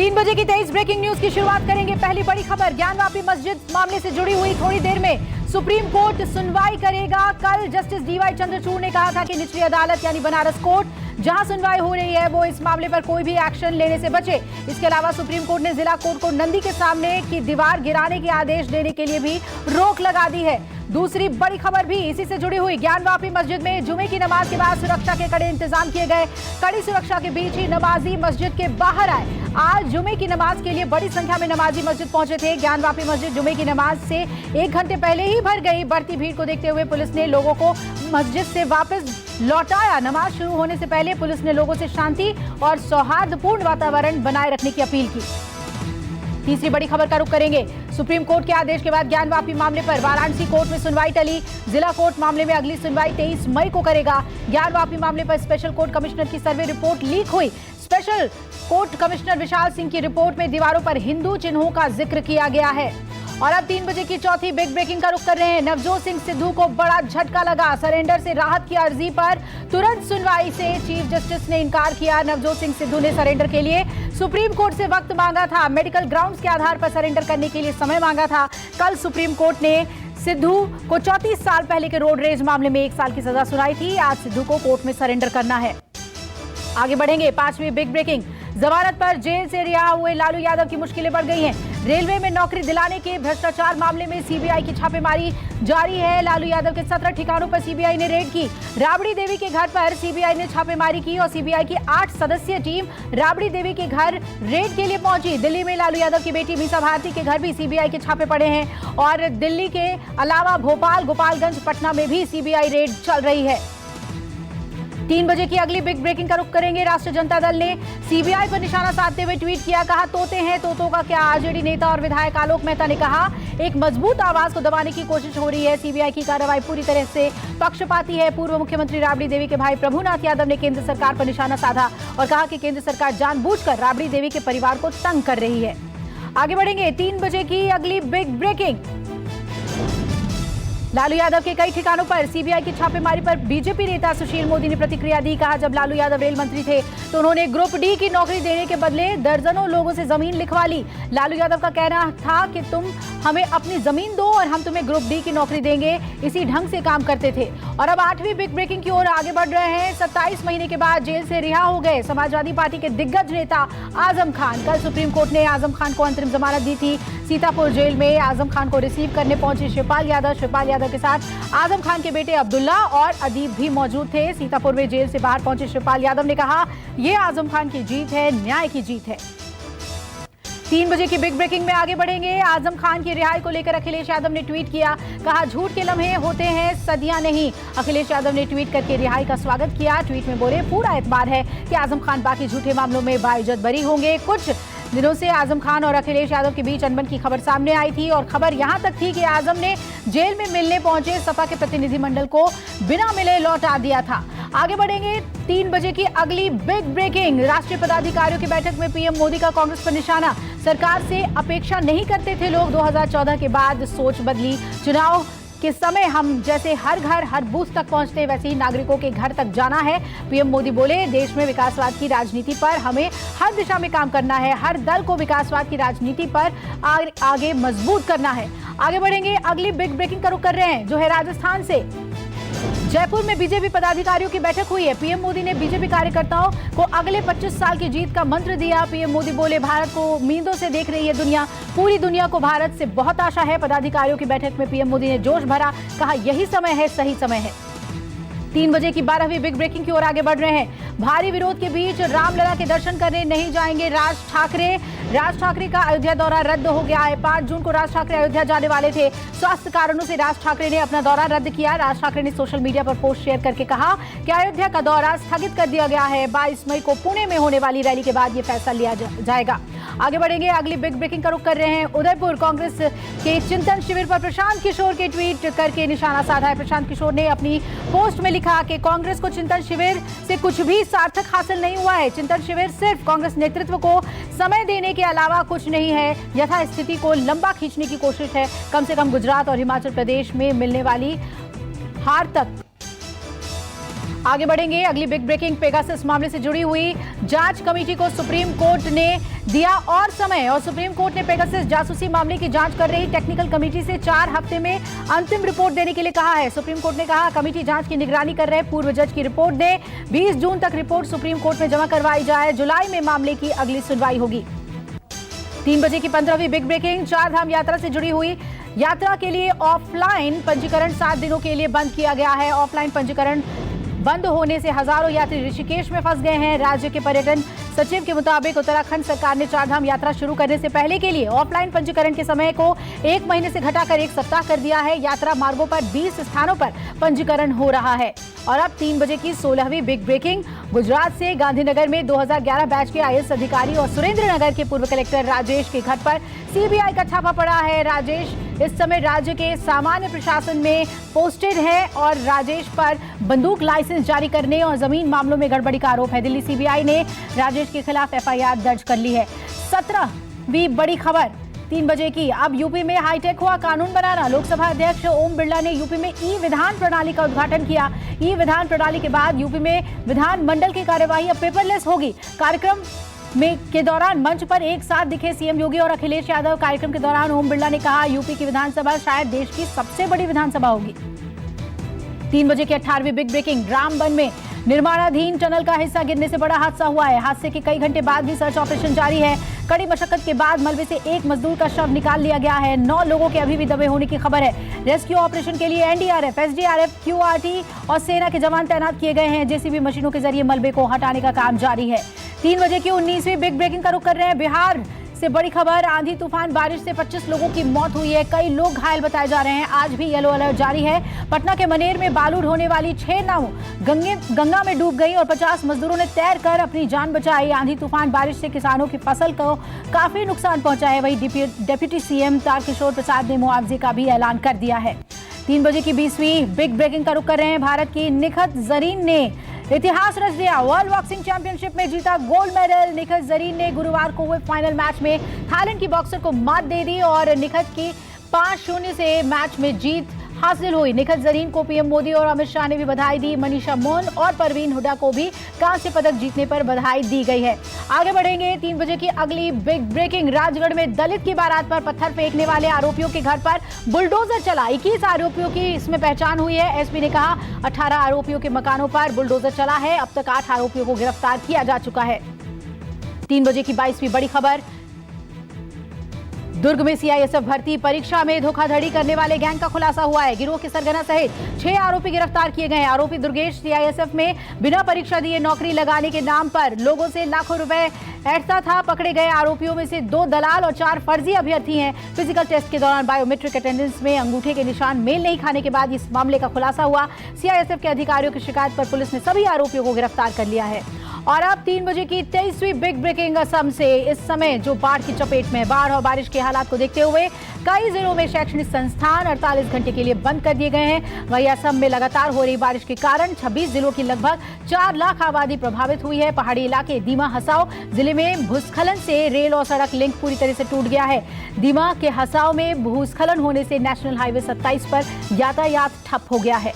3 बजे की 23 breaking news की शुरुआत करेंगे। पहली बड़ी खबर, ज्ञानवापी मस्जिद मामले से जुड़ी हुई थोड़ी देर में सुप्रीम कोर्ट सुनवाई करेगा। कल जस्टिस डीवाई चंद्रचूड़ ने कहा था कि निचली अदालत यानी बनारस कोर्ट जहां सुनवाई हो रही है वो इस मामले पर कोई भी एक्शन लेने से बचे। इसके अलावा सुप्रीम कोर्ट ने जिला कोर्ट को नंदी के सामने की दीवार गिराने के आदेश देने के लिए भी रोक लगा दी है। दूसरी बड़ी खबर भी इसी से जुड़ी हुई, ज्ञानवापी मस्जिद में जुमे की नमाज के बाद सुरक्षा के कड़े इंतजाम किए गए। कड़ी सुरक्षा के बीच ही नमाजी मस्जिद के बाहर आए। आज जुमे की नमाज के लिए बड़ी संख्या में नमाजी मस्जिद पहुंचे थे। ज्ञानवापी मस्जिद जुमे की नमाज से 1 घंटे पहले ही भर गई। बढ़ती भीड़ को देखते हुए पुलिस ने लोगों को मस्जिद से वापस लौटाया। नमाज शुरू होने से पहले पुलिस ने लोगों से शांति और सौहार्दपूर्ण वातावरण बनाए रखने की अपील की। तीसरी बड़ी खबर का रुख करेंगे। सुप्रीम कोर्ट के आदेश के बाद ज्ञानवापी मामले पर वाराणसी कोर्ट में सुनवाई टली। जिला कोर्ट मामले में अगली सुनवाई 23 मई को करेगा। ज्ञानवापी मामले पर स्पेशल कोर्ट कमिश्नर की सर्वे रिपोर्ट लीक हुई। Special court commissioner Vishal Singh की रिपोर्ट में दीवारों पर हिंदू चिन्हों का जिक्र किया गया है। और अब 3 बजे की चौथी बिग ब्रेकिंग का रुख कर रहे हैं। नवजोत सिंह सिद्धू को बड़ा झटका लगा। सरेंडर से राहत की अर्जी पर तुरंत सुनवाई से चीफ जस्टिस ने इनकार किया। नवजोत सिंह सिद्धू ने सरेंडर के लिए सुप्रीम कोर्ट से वक्त मांगा था। मेडिकल ग्राउंड्स के आधार पर सरेंडर करने के लिए समय मांगा था। कल सुप्रीम कोर्ट ने सिद्धू को 34 साल पहले के रोड रेज मामले में 1 साल की सजा सुनाई थी। आज सिद्धू को कोर्ट में सरेंडर करना है। आगे बढ़ेंगे, 5वीं बिग ब्रेकिंग। जमानत पर जेल से रिहा हुए लालू यादव की मुश्किलें बढ़ गई हैं। रेलवे में नौकरी दिलाने के भ्रष्टाचार मामले में सीबीआई की छापेमारी जारी है। लालू यादव के 17 ठिकानों पर सीबीआई ने रेड की। राबड़ी देवी के घर पर सीबीआई ने छापेमारी की और सीबीआई की 8 सदस्यीय टीम राबड़ी देवी के घर रेड के लिए पहुंची। दिल्ली में लालू यादव की बेटी मीसा भारती के घर भी सीबीआई के छापे पड़े हैं और दिल्ली के अलावा भोपाल, गोपालगंज, पटना में भी सीबीआई रेड चल रही है। 3 बजे की अगली बिग ब्रेकिंग का रुख करेंगे। राष्ट्रीय जनता दल ने सीबीआई पर निशाना साधते हुए ट्वीट किया, कहा तोते हैं तोतों का क्या। आरजेडी नेता और विधायक आलोक मेहता ने कहा एक मजबूत आवाज को दबाने की कोशिश हो रही है। सीबीआई की कार्रवाई पूरी तरह से पक्षपाती है। पूर्व मुख्यमंत्री राबड़ी देवी के भाई प्रभुनाथ यादव ने केंद्र सरकार पर निशाना साधा और कहा कि केंद्र सरकार जानबूझकर राबड़ी देवी के परिवार को तंग कर रही है। आगे बढ़ेंगे, 3 बजे की अगली बिग ब्रेकिंग। लालू यादव के कई ठिकानों पर सीबीआई की छापेमारी पर बीजेपी नेता सुशील मोदी ने प्रतिक्रिया दी। कहा जब लालू यादव रेल मंत्री थे तो उन्होंने ग्रुप डी की नौकरी देने के बदले दर्जनों लोगों से जमीन लिखवा ली। लालू यादव का कहना था कि तुम हमें अपनी जमीन दो और हम तुम्हें ग्रुप डी की नौकरी देंगे। इसी ढंग से काम करते थे। और अब 8वीं बिग ब्रेकिंग की ओर आगे बढ़ रहे हैं। 27 महीने के बाद जेल से रिहा हो गए समाजवादी पार्टी के दिग्गज नेता आजम खान। कल सुप्रीम कोर्ट ने आजम खान को अंतरिम जमानत दी थी। सीतापुर जेल में आजम खान को रिसीव करने पहुंचे शिवपाल यादव। शिवपाल यादव के साथ आजम खान के बेटे अब्दुल्ला और अदीब भी मौजूद थे। सीतापुर में जेल से बाहर पहुंचे शिवपाल यादव ने कहा यह आजम खान की जीत है, न्याय की जीत है। 3 बजे की बिग ब्रेकिंग में आगे बढ़ेंगे। आजम खान की रिहाई को लेकर अखिलेश यादव ने ट्वीट किया, कहा झूठ के लम्हे होते हैं, सदियां नहीं। अखिलेश यादव ने ट्वीट करके रिहाई का स्वागत किया। ट्वीट में बोले पूरा एतबार है कि आजम खान बाकी झूठे मामलों में बाइज्जत बरी होंगे। कुछ दिनों से आजम खान और अखिलेश यादव के बीच अनबन की खबर सामने आई थी और खबर यहां तक थी कि आजम ने जेल में मिलने पहुंचे सपा के प्रतिनिधिमंडल को बिना मिले लौटा दिया था। आगे बढ़ेंगे, 3 बजे की अगली बिग ब्रेकिंग। राष्ट्रीय पदाधिकारियों की बैठक में पीएम मोदी का कांग्रेस पर निशाना। सरकार से अपेक्षा नहीं करते थे लोग, 2014 के बाद सोच बदली। चुनाव के समय हम जैसे हर घर हर बूथ तक पहुंचते वैसे ही नागरिकों के घर तक जाना है। पीएम मोदी बोले देश में विकासवाद की राजनीति पर हमें हर दिशा में काम करना है। हर दल को विकासवाद की राजनीति पर आगे मजबूत करना है। आगे बढ़ेंगे, अगली बिग ब्रेकिंग का रुख कर रहे हैं जो है राजस्थान से। जयपुर में बीजेपी पदाधिकारियों की बैठक हुई है। पीएम मोदी ने बीजेपी कार्यकर्ताओं को अगले 25 साल की जीत का मंत्र दिया। पीएम मोदी बोले भारत को उम्मीदों से देख रही है दुनिया, पूरी दुनिया को भारत से बहुत आशा है। पदाधिकारियों की बैठक में पीएम मोदी ने जोश भरा, कहा यही समय है, सही समय है। 3 बजे की 12वीं बिग ब्रेकिंग की ओर आगे बढ़ रहे हैं। भारी विरोध के बीच रामलला के दर्शन करने नहीं जाएंगे राज ठाकरे। राज ठाकरे का अयोध्या दौरा रद्द हो गया है। 5 जून को राज ठाकरे अयोध्या जाने वाले थे। स्वास्थ्य कारणों से राज ठाकरे ने अपना दौरा रद्द किया। राज ठाकरे ने सोशल मीडिया पर पोस्ट शेयर करके कहा कि अयोध्या का दौरा स्थगित कर दिया गया है। 22 मई को पुणे में होने वाली रैली के बाद ये फैसला लिया जाएगा। आगे बढ़ेंगे, अगली बिग ब्रेकिंग का रुख कर रहे हैं। उदयपुर कांग्रेस के चिंतन शिविर पर प्रशांत किशोर के ट्वीट करके निशाना साधा है। प्रशांत किशोर ने अपनी पोस्ट में लिखा कि कांग्रेस को चिंतन शिविर से कुछ भी सार्थक हासिल नहीं हुआ है। चिंतन शिविर सिर्फ कांग्रेस नेतृत्व को समय देने के अलावा कुछ नहीं है। यथास्थिति को लंबा खींचने की कोशिश है। कम से कम गुजरात और हिमाचल प्रदेश में मिलने वाली हार तक आगे बढ़ेंगे, अगली बिग ब्रेकिंग पेगासस मामले से जुड़ी हुई जांच कमेटी को सुप्रीम कोर्ट ने दिया और समय, और सुप्रीम कोर्ट ने पेगासस जासूसी मामले की जांच कर रही टेक्निकल कमेटी से 4 हफ्ते में अंतिम रिपोर्ट देने के लिए कहा है। सुप्रीम कोर्ट ने कहा कमेटी जांच की निगरानी कर रहे पूर्व जज की रिपोर्ट दे। 20 जून तक रिपोर्ट सुप्रीम कोर्ट में जमा करवाई जाए। जुलाई में मामले की अगली सुनवाई होगी। 3 बजे की 15वीं बिग ब्रेकिंग, 4 धाम यात्रा से जुड़ी हुई यात्रा के लिए ऑफलाइन पंजीकरण 7 दिनों के लिए बंद किया गया है। ऑफलाइन पंजीकरण बंद होने से हजारों यात्री ऋषिकेश में फंस गए हैं। राज्य के पर्यटन सचिव के मुताबिक उत्तराखंड सरकार ने 4 धाम यात्रा शुरू करने से पहले के लिए ऑफलाइन पंजीकरण के समय को 1 महीने से घटाकर 1 सप्ताह कर दिया है। यात्रा मार्गों पर 20 स्थानों पर पंजीकरण हो रहा है। और अब 3 बजे की 16वीं बिग ब्रेकिंग, गुजरात से गांधीनगर में 2011 बैच के आईएएस अधिकारी और सुरेंद्रनगर के पूर्व कलेक्टर राजेश के घर पर सीबीआई का छापा पड़ा है। राजेश इस समय राज्य के सामान्य प्रशासन में पोस्टेड है और राजेश पर बंदूक लाइसेंस जारी करने और जमीन मामलों में गड़बड़ी का आरोप है। दिल्ली सीबीआई ने राजेश के खिलाफ एफआईआर दर्ज कर ली है। 17वीं बड़ी खबर 3 बजे की, अब यूपी में हाईटेक हुआ कानून बनाना। लोकसभा अध्यक्ष ओम बिरला ने यूपी में ई विधान प्रणाली का उद्घाटन किया। ई विधान प्रणाली के बाद यूपी में विधान मंडल की कार्यवाही अब पेपरलेस होगी। कार्यक्रम के दौरान मंच पर एक साथ दिखे सीएम योगी और अखिलेश यादव। कार्यक्रम के दौरान ओम बिरला ने कहा यूपी की विधानसभा शायद देश की सबसे बड़ी विधानसभा होगी। 3 बजे की 18वीं बिग ब्रेकिंग, रामबन में निर्माणाधीन टनल का हिस्सा गिरने से बड़ा हादसा हुआ है। हादसे के कई घंटे बाद भी सर्च ऑपरेशन जारी है। कड़ी मशक्कत के बाद मलबे से एक मजदूर का शव निकाल लिया गया है। 9 लोगों के अभी भी दबे होने की खबर है। रेस्क्यू ऑपरेशन के लिए एनडीआरएफ, एसडीआरएफ, क्यूआरटी और सेना के जवान तैनात किए गए हैं। जेसीबी मशीनों के जरिए मलबे को हटाने का काम जारी है। 3 बजे की 19वीं बिग ब्रेकिंग का रुख कर रहे हैं बिहार से बड़ी खबर। आंधी तूफान बारिश से 25 लोगों की मौत हुई है। कई लोग घायल बताए जा रहे हैं। आज भी येलो अलर्ट जारी है। पटना के मनेर में बालू ढोने वाली 6 नाव गंगा में डूब गई और 50 मजदूरों ने तैरकर अपनी जान बचाई। आंधी तूफान बारिश से किसानों की फसल को काफी नुकसान पहुंचा है। वहीं डिप्टी सीएम तारकिशोर प्रसाद ने मुआवजे का भी ऐलान कर दिया है। 3 बजे की 20वीं बिग ब्रेकिंग का रुख कर रहे हैं। भारत की निखत जरीन ने इतिहास रच दिया। वर्ल्ड बॉक्सिंग चैंपियनशिप में जीता गोल्ड मेडल। निखत जरीन ने गुरुवार को हुए फाइनल मैच में थाईलैंड की बॉक्सर को मात दे दी और निखत की 5-0 से मैच में जीत हासिल हुई। निखत जरीन को पीएम मोदी और अमित शाह ने भी बधाई दी। मनीषा मोहन और परवीन हुड्डा को भी कांस्य पदक जीतने पर बधाई दी गई है। आगे बढ़ेंगे, 3 बजे की अगली बिग ब्रेकिंग, राजगढ़ में दलित की बारात पर पत्थर फेंकने वाले आरोपियों के घर पर बुलडोजर चला। 21 आरोपियों की इसमें पहचान हुई है। एसपी ने कहा 18 आरोपियों के मकानों पर बुलडोजर चला है। अब तक 8 आरोपियों को गिरफ्तार किया जा चुका है। 3 बजे की 22वीं बड़ी खबर, दुर्ग में सीआईएसएफ भर्ती परीक्षा में धोखाधड़ी करने वाले गैंग का खुलासा हुआ है। गिरोह के सरगना सहित 6 आरोपी गिरफ्तार किए गए। आरोपी दुर्गेश सीआईएसएफ में बिना परीक्षा दिए नौकरी लगाने के नाम पर लोगों से लाखों रुपए ऐंठता था। पकड़े गए आरोपियों में से 2 दलाल और 4 फर्जी अभ्यर्थी हैं। फिजिकल टेस्ट के दौरान बायोमेट्रिक अटेंडेंस में अंगूठे के निशान मेल नहीं खाने के बाद इस मामले का खुलासा हुआ। सीआईएसएफ के अधिकारियों की शिकायत पर पुलिस ने सभी आरोपियों को गिरफ्तार कर लिया है। और अब 3 बजे की 23वीं बिग ब्रेकिंग, असम से इस समय जो बाढ़ की चपेट में। बाढ़ और बारिश के हालात को देखते हुए कई जिलों में शैक्षणिक संस्थान 48 घंटे के लिए बंद कर दिए गए हैं। वहीं असम में लगातार हो रही बारिश के कारण 26 जिलों की लगभग 4 लाख आबादी प्रभावित हुई है। पहाड़ी इलाके दीमा हसाओ जिले में भूस्खलन से रेल और सड़क लिंक पूरी तरह से टूट गया है। दीमा के हसाओ में भूस्खलन होने से नेशनल हाईवे 27 पर यातायात ठप हो गया है।